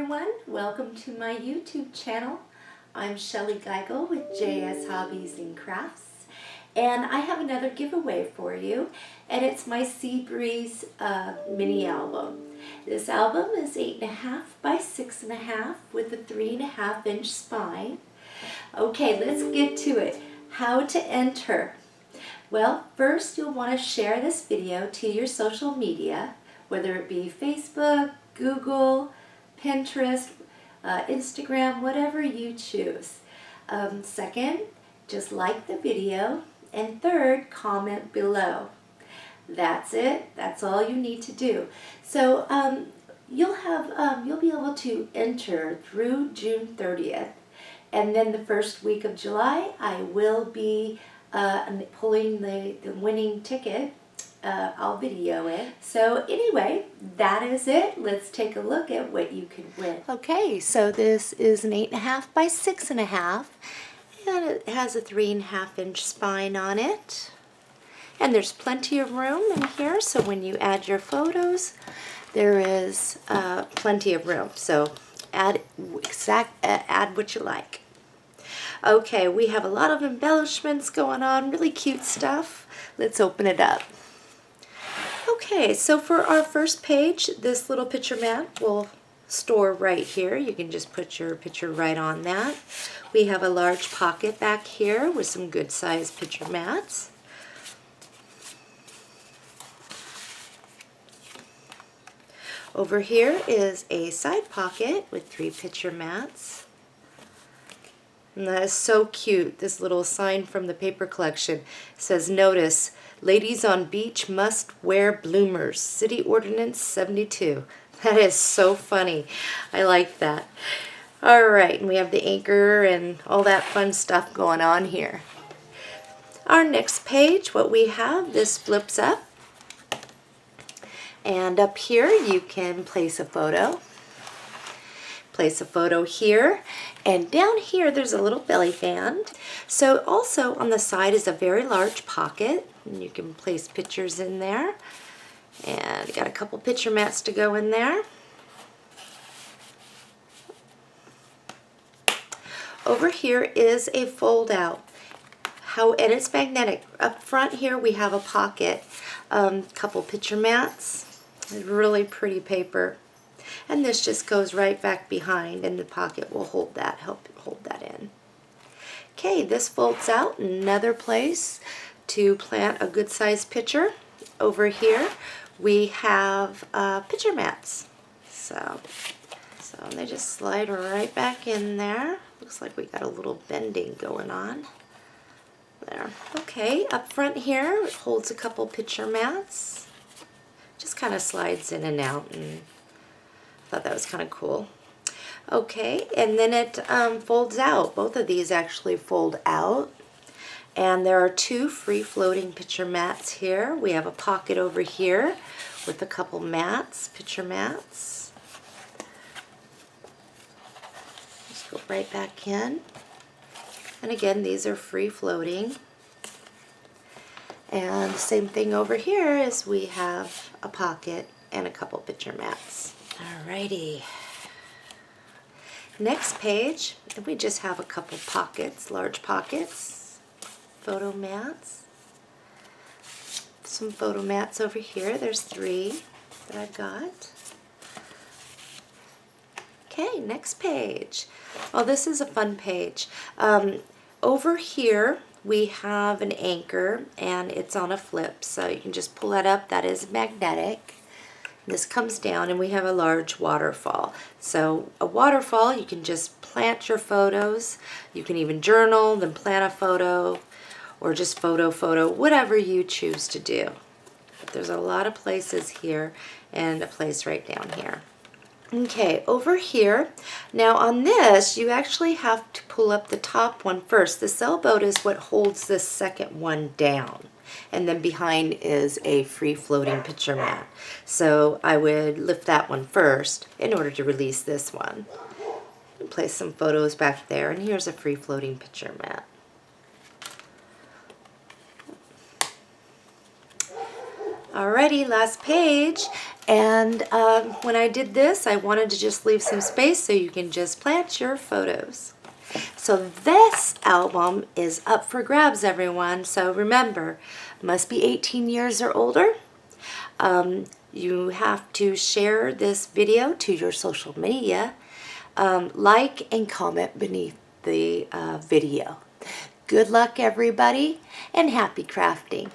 everyone, welcome to my YouTube channel. I'm Shellie Geigle with JS Hobbies and Crafts, and I have another giveaway for you, and it's my Seabreeze mini album. This album is 8.5 by 6.5 with a 3.5 inch spine. Okay, let's get to it. How to enter. Well, first you'll want to share this video to your social media, whether it be Facebook, Google, Pinterest, Instagram, whatever you choose. Second, just like the video. And third, comment below. That's it. That's all you need to do. So you'll be able to enter through June 30th. And then the first week of July, I will be pulling the winning ticket. I'll video it. So anyway, that is it. Let's take a look at what you could win. Okay, so this is an 8.5 by 6.5, and it has a 3.5 inch spine on it. And there's plenty of room in here, so when you add your photos, there is plenty of room. So add what you like. Okay, we have a lot of embellishments going on, really cute stuff. Let's open it up. Okay, so for our first page, this little picture mat will store right here. You can just put your picture right on that. We have a large pocket back here with some good sized picture mats. Over here is a side pocket with 3 picture mats. And that is so cute. This little sign from the paper collection says, "Notice, ladies on beach must wear bloomers. City Ordinance 72. That is so funny. I like that. All right, and we have the anchor and all that fun stuff going on here. Our next page, what we have, this flips up. And up here you can place a photo. Place a photo here, and down here there's a little belly band. So also on the side is a very large pocket, and you can place pictures in there. And got a couple picture mats to go in there. Over here is a fold out. And it's magnetic. Up front here we have a pocket, couple picture mats, really pretty paper. And this just goes right back behind, and the pocket will hold that, help hold that in. Okay, this folds out, another place to plant a good sized picture. Over here we have picture mats. So they just slide right back in there. Looks like we got a little bending going on. There. Okay, up front here it holds a couple picture mats. Just kind of slides in and out, and I thought that was kind of cool. Okay, and then it folds out. Both of these actually fold out. And there are 2 free-floating picture mats here. We have a pocket over here with a couple mats, picture mats. Just go right back in. And again, these are free-floating. And the same thing over here is we have a pocket and a couple picture mats. Alrighty. Next page, and we just have a couple pockets, large pockets, photo mats. Some photo mats over here. There's 3 that I've got. Okay, next page. Oh, this is a fun page. Over here we have an anchor, and it's on a flip, so you can just pull that up. That is magnetic. This comes down, and we have a large waterfall. So a waterfall, you can just plant your photos. You can even journal, then plant a photo, or just photo, whatever you choose to do. But there's a lot of places here, and a place right down here. Okay, over here, now on this, you actually have to pull up the top one first. The sailboat is what holds this second one down. And then behind is a free-floating picture mat. So I would lift that one first in order to release this one. And place some photos back there, and here's a free-floating picture mat. Alrighty, last page. And when I did this, I wanted to just leave some space so you can just plant your photos. So this album is up for grabs, everyone. So remember, must be 18 years or older. You have to share this video to your social media, like and comment beneath the video. Good luck, everybody, and happy crafting.